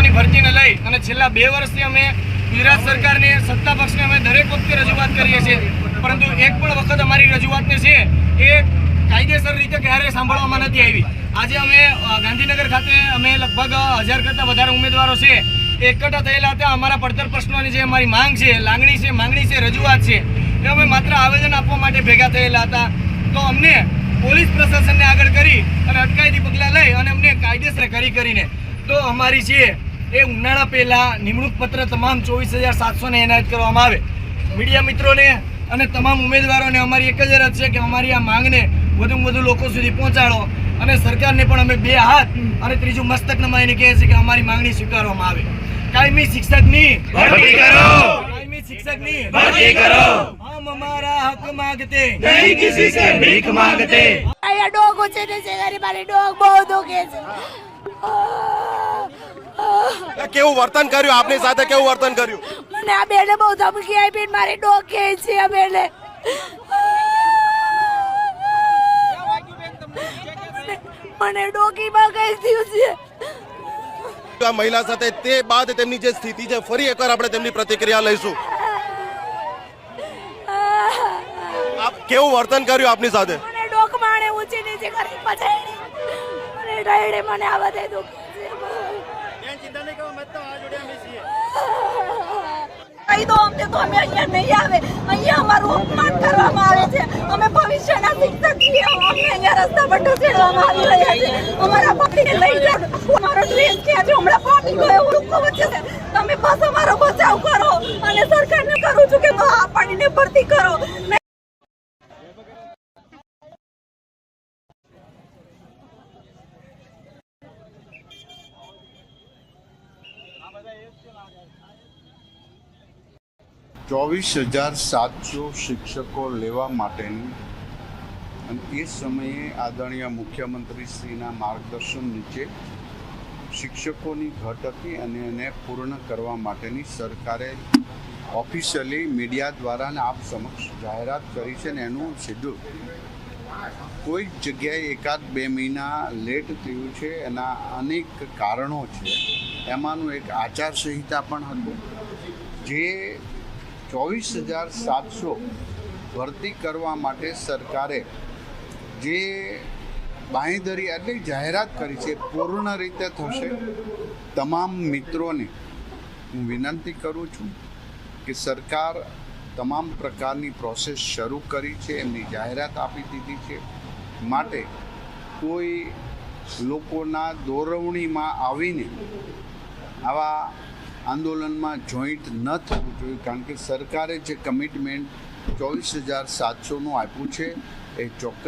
શિક્ષકોની ભરતીને લઈ અને છેલ્લા 2 વર્ષથી અમે ગુજરાત સરકારને, સત્તા પક્ષને અમે દરેક વખતે રજૂઆત કરીએ છીએ, પરંતુ એક પણ વખત અમારી રજૂઆતને છે એ કાયદેસર રીતે ક્યારેય સાંભળવામાં નથી આવી. આજે અમે ગાંધીનગર ખાતે અમે લગભગ 1000 કરતાં વધારે ઉમેદવારો છે એકઠા થયેલા હતા. અમારા પડતર પ્રશ્નોની જે અમારી માંગ છે, માંગણી છે, રજૂઆત છે, એ અમે માત્ર આવેદન આપવા માટે ભેગા થયેલા હતા. તો અમને પોલીસ પ્રશાસનને આગળ કરી અને અટકાયતી પગલાં લઈ અને અમને કાયદેસર કરીને તો અમારી છે એ ઉનાળા પહેલાં નિમણૂક પત્ર તમામ 24,700ને એનાયત કરવામાં આવે. મીડિયા મિત્રોને અને તમામ ઉમેદવારોને અમારી એક જ અરજ છે કે અમારી આ માંગને વધુમાં વધુ લોકો સુધી પહોંચાડો અને સરકારને પણ અમે 2 હાથ અને ત્રીજું મસ્તક નમાઈને કહીએ છીએ કે અમારી માંગણી સ્વીકારવામાં આવે. કાયમી શિક્ષકની ભરતી કરો, કાયમી શિક્ષકની ભરતી કરો. हम हमारा हक मांगते नहीं किसी से भीख मांगते. અહીંયા ડોગ છે ને છે ગરીબ મારી ડોગ બહુ દુખે છે. કેવું વર્તન કર્યું આપની સાથે? કેવું વર્તન કર્યું? મને આ બેને બહુ ધમકી આપી, મારી ડોગ કે છે આ બેને. મને ડોગીમાં કઈ થયું છે. આ મહિલા સાથે તે બાદ તેમની જે સ્થિતિ છે, ફરી એકવાર આપણે તેમની પ્રતિક્રિયા લઈશું. આપ કેવું વર્તન કર્યું આપની સાથે? મને ડોક માણે ઊંચી નીચે કરી પછાડી મને ડાયડે મને આવા દે દુખે છે. ચિંતા નહીં કરો, મેં તો આ જોડે અમે છીએ. કહી દો અમને તો અમે અહીંયા નહીં આવે. અહીંયા અમારું અપમાન કરવામાં આવે છે. અમે ભવિષ્યના શિક્ષક છીએ. અમને અહીંયા રસ્તા પર ઢસેડવામાં આવી રહ્યા છે. અમારા પતિને લઈ જાઓ. અમારો ડ્રેસ ક્યાં છે? હમણાં ફાટી ગયો. લોકો વચ્ચે છે. તમે બસ અમારો બચાવ કરો અને સરકારને કરું છું કે આ પાણીને ભરતી કરો. 24,700 શિક્ષકો લેવા માટેની અને એ સમયે આદરણીય મુખ્યમંત્રીશ્રીના માર્ગદર્શન નીચે શિક્ષકોની ઘટ હતી અને એને પૂર્ણ કરવા માટેની સરકારે ઓફિશિયલી મીડિયા દ્વારા અને આપ સમક્ષ જાહેરાત કરી છે. ને એનું શેડ્યુલ કોઈ જગ્યાએ 1-2 મહિના લેટ થયું છે. એના અનેક કારણો છે. એમાંનું એક આચારસંહિતા પણ હતું, જે 24,700 ભરતી કરવા માટે સરકારે જે બાંહેધરી એટલે જાહેરાત કરી છે પૂર્ણ રીતે થશે. તમામ મિત્રોને હું વિનંતી કરું છું કે સરકાર તમામ પ્રકારની પ્રોસેસ શરૂ કરી છે, એમની જાહેરાત આપી દીધી છે. માટે કોઈ લોકોના દોરવણીમાં આવીને આવા આંદોલનમાં જોઈન્ટ ન થવું જોઈએ, કારણ કે સરકારે જે કમિટમેન્ટ 24,700નું આપ્યું છે એ ચોક્કસ